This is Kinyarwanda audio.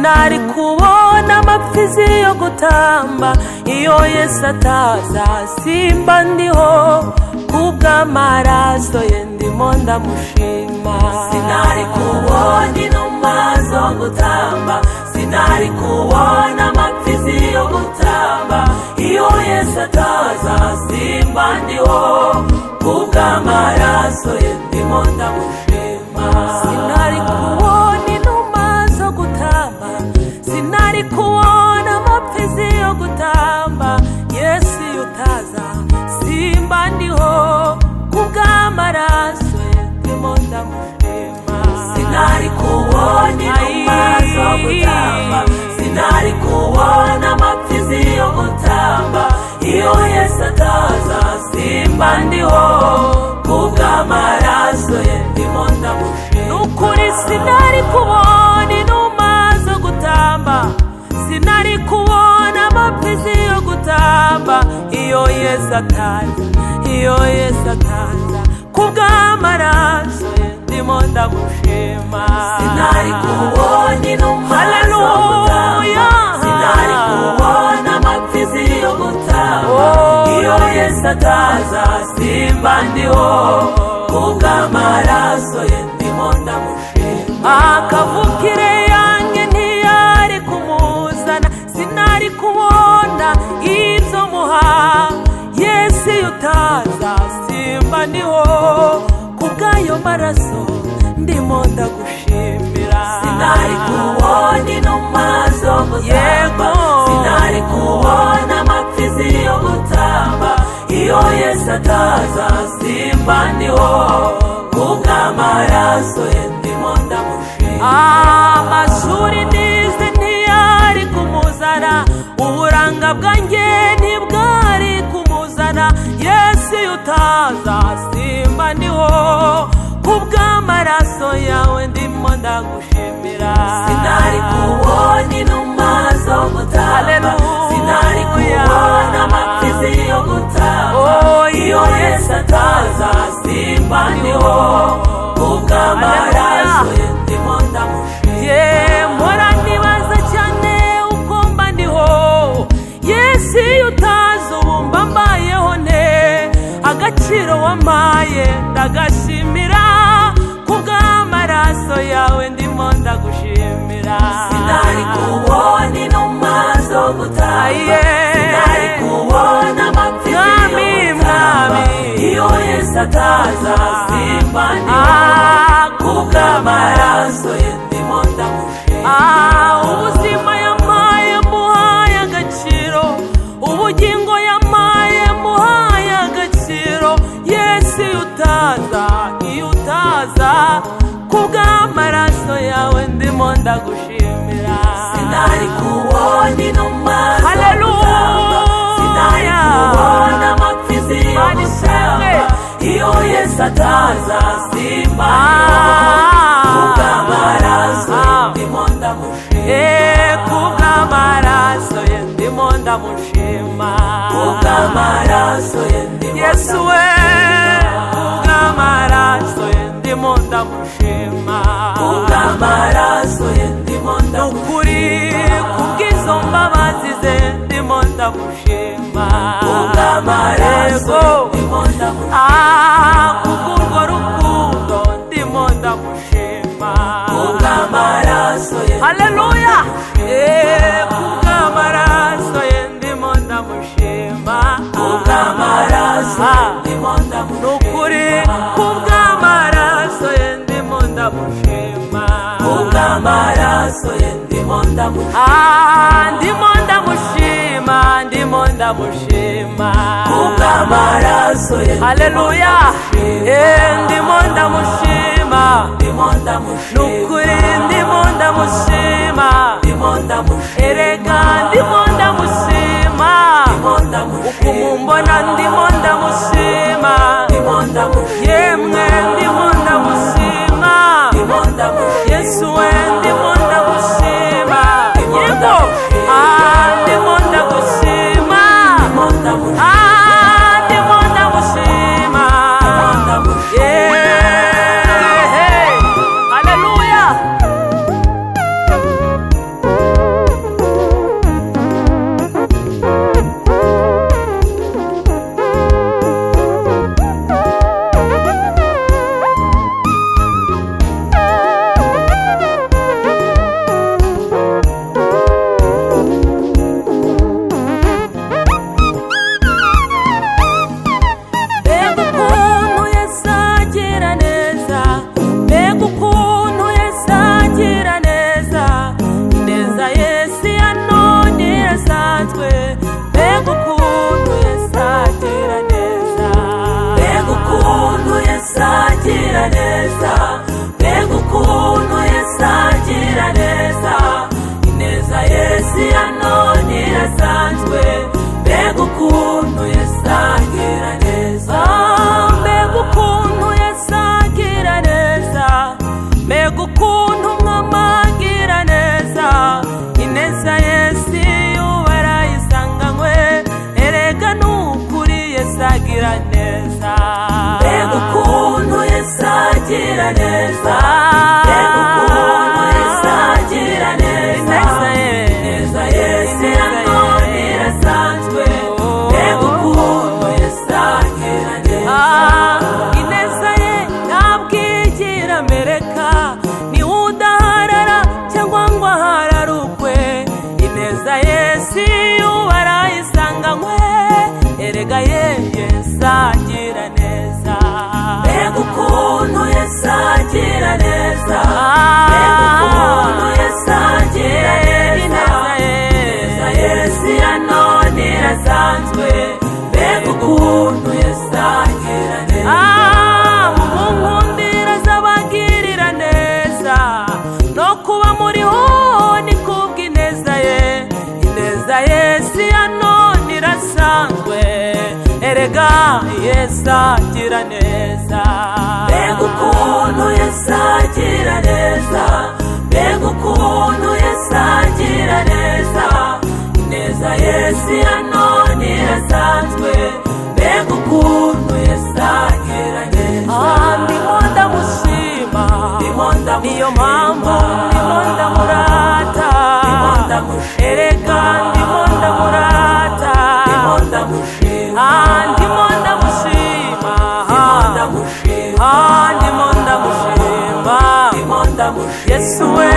sinari kubona amapfizi yo gutamba iyo Yesu ataza, simba ndiho kubw'amaraso ye ndimo ndamushima. Sinari kubona inuma zo gutamba, sinari kubona amapfizi yo gutamba iyo Yesu ataza, simba ndiho kubw'amaraso ye ndimo ndamushima. Sinari kubona inuma zo gutamba, sinari kubona amapfizi yo gutamba Yesu utaza, simba ndiho kubw'amaraso ye ndimo ndamushima. Sinari kubona inuma zo gutamba, sinari kubona amapfizi yo gutamba iyo Yesu ataza, simba ndiho kubw'amaraso ye ndimo ndamushima. Nukuri sinari kubona inuma zo gutamba, sinari kubona amapfizi yo gutamba iyo Yesu ataza, iyo Yesu ataza, kubw'amaraso ye ndimo ndamushima. Sinari kubona inuma zo gutamba, sinari kubona amapfizi yo gutamba iyo Yesu ataza, simba ndiho kubw'amaraso ye ndimo ndamushima. Akavukire yanjye ntiyari kumuzana, sinari kubona ibyo muha Yesu utaza, simba ndiho kubw'ayo maraso ndimo ndagushimira. Sinari kubona inuma zo gutamba, sinari kubona amapfizi yo gutamba iyo Yesu ataza, simba ndiho kubw'amaraso ye ndimo ndamushima. Amashuri nize ntiyari kumuzana, uburanga bwanjye ntibwari kumuzana Yesu utaza, simba ndiho kubw'amaraso yawe ndimo ndagushimira. Sinari kubona inuma zo gutamba, sinari kubona amapfizi yo gutamba iyo Yesu ataza, simba ndiho kubw'amaraso ye ndimo ndamushima. Mpora nibaza cyane uko mba ndiho Yesu utaza, ubu mba mbayeho nte, agaciro wampaye ndagashimira, kubw'amaraso yawe ndimo ndagushimira. Sinari kubona inuma zo gutamba, sinari kubona amapfizi yo gutamba iyo Yesu ataza, simba ndiho kubw'amaraso ye ndimo ndamushima. Ubuzima yampaye muhaye agaciro, ubugingo yampaye muhaye agaciro Yesu utaza, iyo utaza kubw'amaraso yawe ndimo ndagushimira. Sinari kubona inuma zo gutamba, sinari kubona amapfizi yo gutamba iyo Yesu ataza, simba ndiho kubw'amaraso ye ndimo ndamushima. Kubw'amaraso ye ndimo ndamushima, kubw'amaraso ye ndimo Yesu we, kubw'amaraso ye ndimo ndamushima, kubw'amaraso ye ndimo ndamushima. Nukuri kubw'izo mbabazi ze ndimo ndamushima, kubw'amaraso ye ndimo ndamushima. Kubw'urwo rukundo ndimo ndamushima, kubw'amaraso ye haleluya. Kubw'amaraso ye ndimo ndamushima, kubw'amaraso ye ndimo ndamushima. Nukuri kubw'amaraso ye ndimo ndamushima, kubw'amaraso ye ndimo ndamushima. Ndimo ndamushima, ndimo ndamushima, kubw'amaraso ye haleluya. Ndimo ndamushima, ndimo ndamushima. Nukuri ndimo ndamushima, ndimo ndamushima. Erega ndimo ndamushima, ndimo ndamushima. Uko mumbona ndimo ndamushima, ndimo ndamushima. Yemwe ndimo ndamushima, ndimo ndamushima. Yesu we ndimo ndamushima, yego ndimo ndagushima, ndimo ndamushima. Ndimo ndamushima, ndimo ndamushima. Haleluya. Yesu ya none irasanzwe mbega ukuntu Yesu agira neza mbega ukuntu Yesu agira neza mbega ukuntu Yesu agira neza ineza Yesu ya none irasanzwe mbega ukuntu Yesu agira neza mbega ukuntu Yesu agira neza mbega ukuntu Mwami agira neza ineza Yesu barayisanganywe erega nukuri Yesu agira neza mbega ukuntu Yesu agira neza mbega ukuntu Yesu agira neza ineza Yesu ya none irasanzwe mbega ukuntu Yesu agira neza ineza ye ntabwo igira mbereka ni udaharara cyangwa ngo ahararukwe ineza Yesu barayisanganywe erega Yesu agira neza mbega ukuntu Yesu agira neza mbega ukuntu Yesu agira neza ineza Yesu ya none irasanzwe mbega ukuntu Yesu agira neza mu nkundira z'abagirira neza no kuba muriho ni kubw'ineza ye ineza Yesu ya none irasanzwe erega Yesu agira neza mbega ukuntu Yesu agira neza mbega ukuntu Yesu agira neza ineza Yesu ya none irasanzwe mbega ukuntu Yesu agira neza ndimo ndamushima niyo mpamvu ndimo ndamurata erega ndimo ndamurata ndimo ndamushima ndimo ndamushima Yesu we